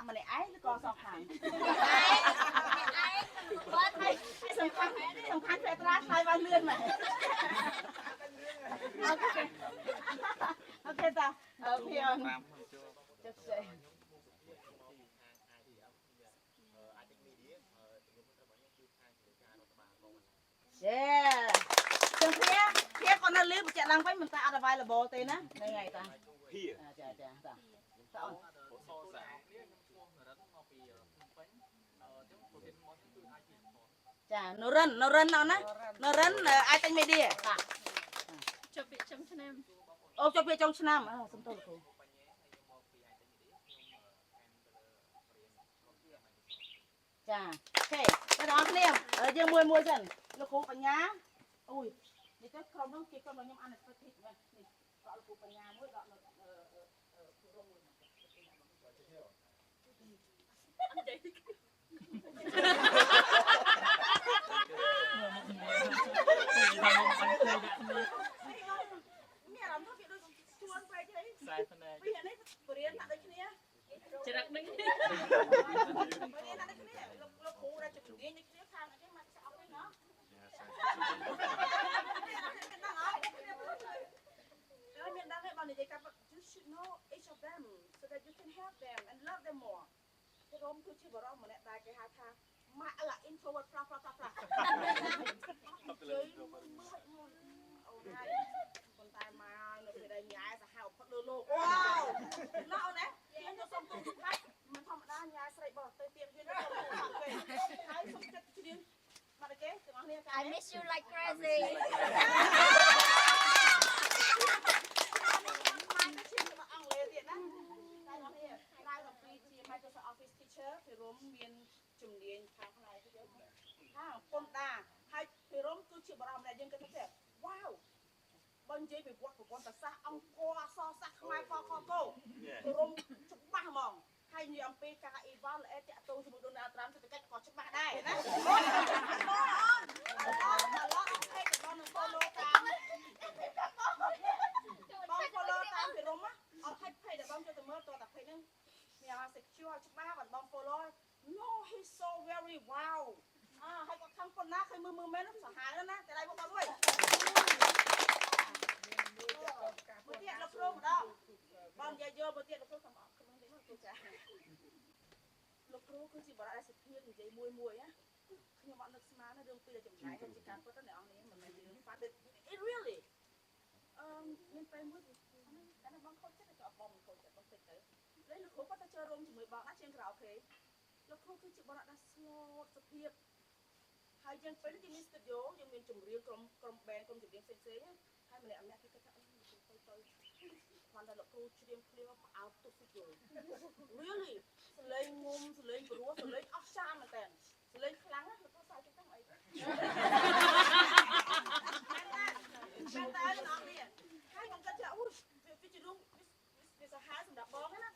ម្នាក់ឯងឬក៏សងខាងគាត់ឲ្យសំខាន់ពេលត្រាឆ្លើយបានលឿនមែនអូខេតាភីអនចុះចេះចឹងភីគាត់នៅលឺបញ្ជាក់ឡើងវិញមិនតែអត់ available ទេណាហ្នឹងហើយតាចាតាអូនចានរិនអូនណានរិនអាចតែងមេឌៀតាចុះពាក្យចុងឆ្នាំអូចុះពាក្យចុងឆ្នាំសំទោសលោកគ្រូចាអូខេបងប្អូនគ្នាយើងមួយសិនលោកគ្រូបញ្ញាអូយនេះទៅក្រុមនោះគេក្រុមរបស់ខ្ញុំអានស្ពេតិកមែននេះដកលោកគ្រូបញ្ញាមួយដកលោកក្រុមមួយមានអារម្មណ៍ថាវាដូចជួនពេកទេខ្សែភ្នែកវានេះបរៀនដាក់ដូចគ្នាច្រឹកនឹងបរៀនដាក់ដូចគ្នាលោកគ្រូដែលជំនាញដូចគ្នាខាងនេះមកស្អប់វិញហ៎មានដឹងទេបងនិយាយកាប់ you should know each of them so that you can help them and love them more រំគឺជាបរិបម្នាក់ដែលគេហៅថាម៉ាក់ឡា introvert ផ្លាស់ជួយមើលអូនហើយប៉ុន្តែមកនៅពេលដែលញ៉ែសាហាវផុតលើលោកវ៉ាវណោណាយើងទៅសុំទូខាត់មិនធម្មតាញ៉ែស្រីបរទេសទៀតយើងទៅសុំទូខាត់វិញហើយសុំចិត្តជ្រៀងមកគេទាំងអស់គ្នា I miss you like crazy ពីរំមានជំនាញខាងផ្នែកទៅប៉ុន្តែហើយពីរំគឺជាបរិបម្នាក់យើងគិតថាវ៉ាវបើនិយាយពីវត្តប្រព័ន្ធសាស្ត្រអង្គរអក្សរសាស្ត្រខ្មែរកខកពីរំច្បាស់ហ្មងហើយនិយាយអំពីការអ៊ីវ៉ាល់អេតាក់ទងជាមួយដូណាល់ត្រាំសេដ្ឋកិច្ចក៏ច្បាស់ដែរណាអូនអូខេដល់នឹង follow តាមបង follow តាមពីរំអត់ឲ្យភ័យដល់បងចូលទៅមើលតើតាភ័យហ្នឹងមានអា secure ច្បាស់បង follow no he's so very wow ហើយគាត់ខំប៉ុណ្ណាឃើញមើលមែនសាហាវណាស់តែដៃមកបងមួយទៀតលោកគ្រូម្ដងបងនិយាយយកមកទៀតលោកគ្រូសំអប់ខ្លួននេះមកគ្រូចាលោកគ្រូគឺជាបរិយាសុភាពនិយាយមួយណាខ្ញុំអត់នឹកស្មានរឿងពីចម្ងាយហើយជាការពិតណាអ្នកនរមិនមែនរឿង but it really មានពេលមួយតែបងខូចចិត្តក៏បងខូចចិត្តបន្តិចទៅលេងលោកគ្រូគាត់ទៅចូលរួមជាមួយបងណាជាងក្រៅអូខេលោកគ្រូគឺជាបរិយាដែលស្លូតសុភាពហើយយើងពេលនេះយើងមាន studio យើងមានចម្រៀងក្រុម band ក្រុមចម្រៀងផ្សេងហើយម្នាក់គេគិតថាទៅគាត់តែលោកគ្រូច្រៀងភ្លេងផ្អើលទុកទៅ really សលេងងុំសលេងព្រោះសលេងអស្ចារ្យមែនតើសលេងខ្លាំងណាស់លោកគ្រូសើចទៅអីតែអត់មានហើយខ្ញុំគិតថាអូវាជារឿងវាសាហាវសម្រាប់បងណា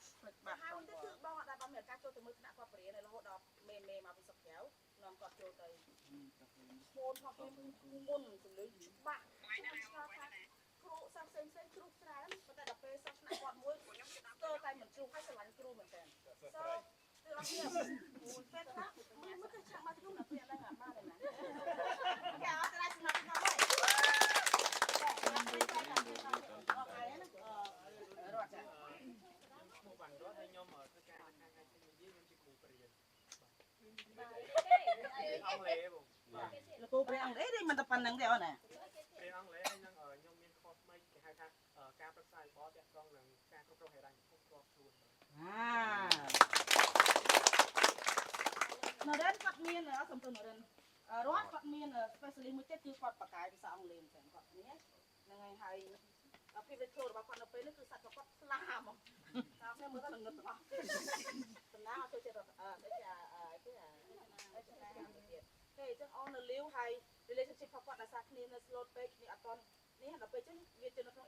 ហើយទៅគឺបងអត់ដែលបងមានឱកាសចូលទៅមើលថ្នាក់គាត់បរៀនរហូតដល់មេមកពីសុកក្រៅនាំគាត់ចូលទៅស្មូនផងគេមុនសលេងច្បាស់ខ្ញុំឆ្ងល់ថាគ្រូសាស្ត្រផ្សេងគ្រូច្រើនប៉ុន្តែដល់ពេលសាស្ត្រថ្នាក់គាត់មួយខ្ញុំស្ទើរតែមិនជ្រុះឲ្យស្រឡាញ់គ្រូមែនតើ so គឺអត់មានមួយពេលខ្លះមើលទៅឆាក់មកក្នុងណាពេលហ្នឹងអាបានទេណាគេអត់តែសម្រាប់ខ្ញុំហើយលោកគ្រូព្រះអង្គនេះមិនតែប៉ុណ្្នឹងទេអូនណាព្រះអង្គលេហ្នឹងខ្ញុំមានខុសថ្មីគេហៅថាការប្រឹក្សាយោបល់ទាក់ទងនឹងការគ្រប់គ្រងហិរញ្ញវត្ថុផ្ទាល់ខ្លួននរិនគាត់មានសំទោសនរិនរត់គាត់មាន specialist មួយទៀតគឺគាត់បកកាយភាសាអង់គ្លេសមែនគាត់នេះហ្នឹងហើយពីវិទ្យារបស់គាត់នៅពេលនេះគឺសាច់គាត់ស្លាហ្មងតាមខ្ញុំមើលទៅងឹតទាំងអស់តំណាងចូលចិត្តគេចឹងអូននៅលាវហើយ relationship របស់គាត់ដោយសារគ្នានៅ slot ពេកគ្នាអត់ទាន់នេះដល់ពេលចឹងវាទៅនៅក្នុង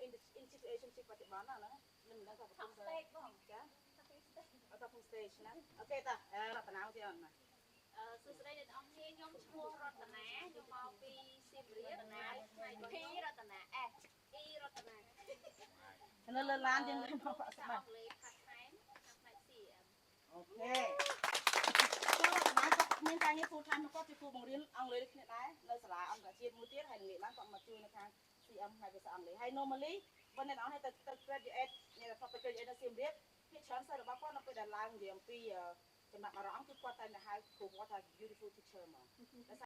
situationship បច្ចុប្បន្នណាខ្ញុំមិនដឹងថាកំពុង stage បងចាអត់កំពុង stage ណាអូខេតារតនាមកទៀតអូនណាសួស្តីអ្នកទាំងអស់គ្នាខ្ញុំឈ្មោះរតនាខ្ញុំមកពីសៀមរាបថ្ងៃPរតនា S E រតនានៅលើឡានយើងមកបាក់ស្បាត់លេខខាត់ខែខាងផ្នែក CM អូខេ មានការងារ full time គាត់ជាគ្រូបង្រៀនអង់គ្លេសគ្នាដែរនៅសាលាអន្តរជាតិមួយទៀតហើយនឹងបានគាត់មកជួយនៅខាង CM ហើយភាសាអង់គ្លេសហើយ normally បើអ្នកនរឲ្យទៅ graduate អ្នកទៅ graduate នៅសៀមរាបភាគច្រើនសិស្សរបស់គាត់នៅពេលដែលឡើងនិយាយអំពីចំណាប់អារម្មណ៍គឺគាត់តែទៅហៅគ្រូគាត់ថា beautiful teacher ហ្មង